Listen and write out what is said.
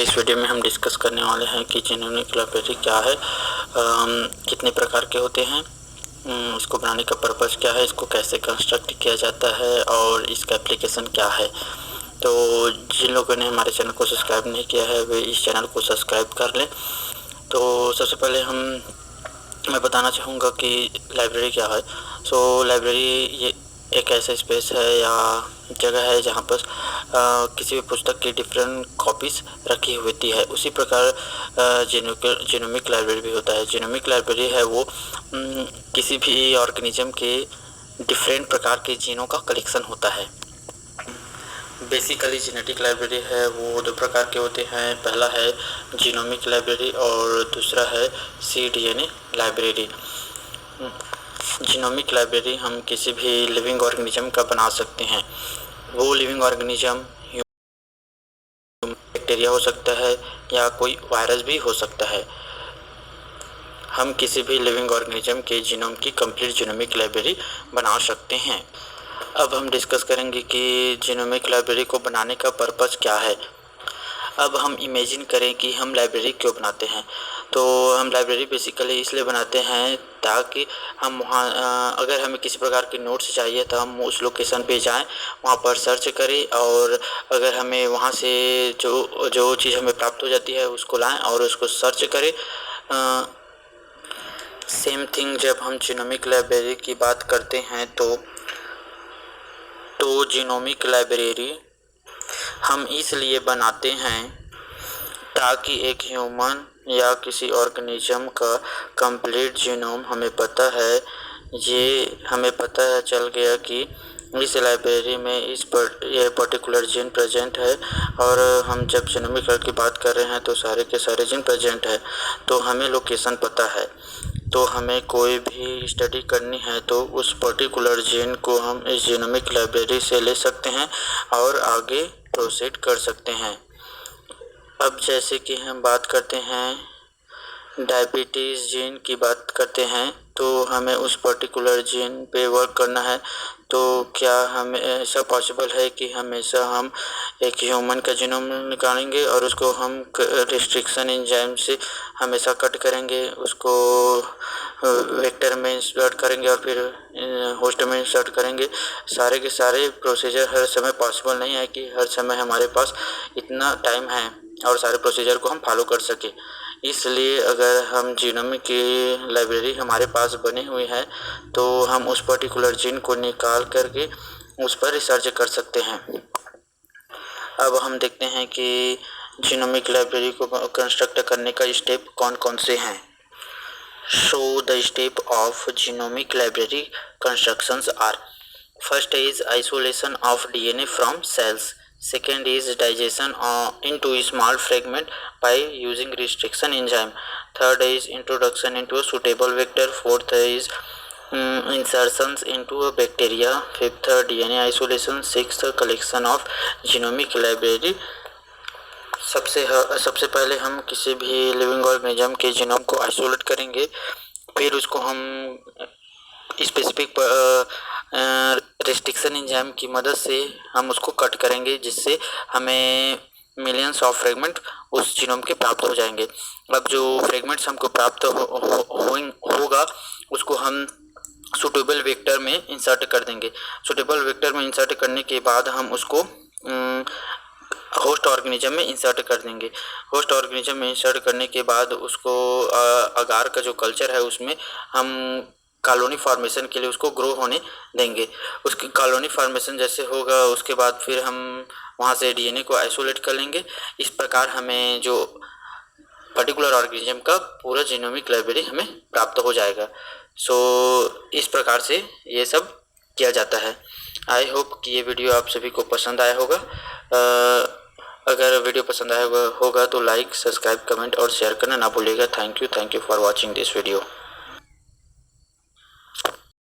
के इस वीडियो में हम डिस्कस करने वाले हैं कि जेनेटिक लाइब्रेरी क्या है, कितने प्रकार के होते हैं, इसको बनाने का पर्पज़ क्या है, इसको कैसे कंस्ट्रक्ट किया जाता है और इसका एप्लीकेशन क्या है। तो जिन लोगों ने हमारे चैनल को सब्सक्राइब नहीं किया है वे इस चैनल को सब्सक्राइब कर लें। तो सबसे पहले मैं बताना चाहूँगा कि लाइब्रेरी क्या है। लाइब्रेरी ये एक ऐसा स्पेस है या जगह है जहाँ पर किसी भी पुस्तक की डिफरेंट कॉपीज़ रखी होती है। उसी प्रकार जीनोमिक लाइब्रेरी भी होता है। जीनोमिक लाइब्रेरी है वो किसी भी ऑर्गेनिज्म के डिफरेंट प्रकार के जीनों का कलेक्शन होता है। बेसिकली जेनेटिक लाइब्रेरी है वो दो प्रकार के होते हैं। पहला है जीनोमिक लाइब्रेरी और दूसरा है cDNA लाइब्रेरी। जीनोमिक लाइब्रेरी हम किसी भी लिविंग ऑर्गेनिज्म का बना सकते हैं। वो लिविंग ऑर्गेनिज्म बैक्टीरिया हो सकता है या कोई वायरस भी हो सकता है। हम किसी भी लिविंग ऑर्गेनिज्म के जीनोम की कंप्लीट जीनोमिक लाइब्रेरी बना सकते हैं। अब हम डिस्कस करेंगे कि जीनोमिक लाइब्रेरी को बनाने का पर्पज़ क्या है। अब हम इमेजिन करें कि हम लाइब्रेरी क्यों बनाते हैं। तो हम लाइब्रेरी बेसिकली इसलिए बनाते हैं ताकि हम वहाँ अगर हमें किसी प्रकार के नोट्स चाहिए तो हम उस लोकेशन पे जाएं, वहाँ पर सर्च करें और अगर हमें वहाँ से जो चीज़ हमें प्राप्त हो जाती है उसको लाएं और उसको सर्च करें। सेम थिंग जब हम जीनोमिक लाइब्रेरी की बात करते हैं तो जीनोमिक लाइब्रेरी हम इसलिए बनाते हैं ताकि एक ह्यूमन या किसी ऑर्गेनिज्म का कंप्लीट जीनोम हमें पता है। ये हमें पता चल गया कि इस लाइब्रेरी में ये पर्टिकुलर जीन प्रेजेंट है और हम जब जीनोमिक की बात कर रहे हैं तो सारे के सारे जीन प्रेजेंट है। तो हमें लोकेशन पता है, तो हमें कोई भी स्टडी करनी है तो उस पर्टिकुलर जीन को हम इस जीनोमिक लाइब्रेरी से ले सकते हैं और आगे प्रोसीड कर सकते हैं। अब जैसे कि हम बात करते हैं डायबिटीज़ जीन की बात करते हैं तो हमें उस पर्टिकुलर जीन पे वर्क करना है। तो क्या हमें ऐसा पॉसिबल है कि हमेशा हम एक ह्यूमन का जीनोम निकालेंगे और उसको हम रिस्ट्रिक्शन एंजाइम से हमेशा कट करेंगे, उसको वेक्टर में इंसर्ट करेंगे और फिर होस्ट में इंसर्ट करेंगे। सारे के सारे प्रोसीजर हर समय पॉसिबल नहीं है कि हर समय हमारे पास इतना टाइम है और सारे प्रोसीजर को हम फॉलो कर सके। इसलिए अगर हम जीनोमिक की लाइब्रेरी हमारे पास बनी हुई है तो हम उस पर्टिकुलर जीन को निकाल करके उस पर रिसर्च कर सकते हैं। अब हम देखते हैं कि जीनोमिक लाइब्रेरी को कंस्ट्रक्ट करने का स्टेप कौन कौन से हैं। The step of genomic library constructions are: first is isolation of DNA from cells. Second is digestion into small fragment by using restriction enzyme. Third is introduction into a suitable vector. Fourth is insertions into a bacteria. Fifth, DNA isolation. Sixth, collection of genomic library. सबसे पहले हम किसी भी living organism के genome को isolate करेंगे, फिर उसको हम स्पेसिफिक रिस्ट्रिक्शन एंजाइम की मदद से हम उसको कट करेंगे, जिससे हमें मिलियंस ऑफ फ्रेगमेंट उस जीनोम के प्राप्त हो जाएंगे। अब जो फ्रेगमेंट्स हमको प्राप्त होगा उसको हम सूटेबल वेक्टर में इंसर्ट कर देंगे। सूटेबल वेक्टर में इंसर्ट करने के बाद हम उसको होस्ट ऑर्गेनिज्म में इंसर्ट कर देंगे। होस्ट ऑर्गेनिज्म में इंसर्ट करने के बाद उसको अगार का जो कल्चर है उसमें हम कॉलोनी फॉर्मेशन के लिए उसको ग्रो होने देंगे। उसकी कॉलोनी फॉर्मेशन जैसे होगा उसके बाद फिर हम वहाँ से डीएनए को आइसोलेट कर लेंगे। इस प्रकार हमें जो पर्टिकुलर ऑर्गेनिज्म का पूरा जीनोमिक लाइब्रेरी हमें प्राप्त हो जाएगा। इस प्रकार से ये सब किया जाता है। आई होप कि ये वीडियो आप सभी को पसंद आया होगा। अगर वीडियो पसंद आया होगा तो लाइक, सब्सक्राइब, कमेंट और शेयर करना ना भूलिएगा। Thank you for watching this video.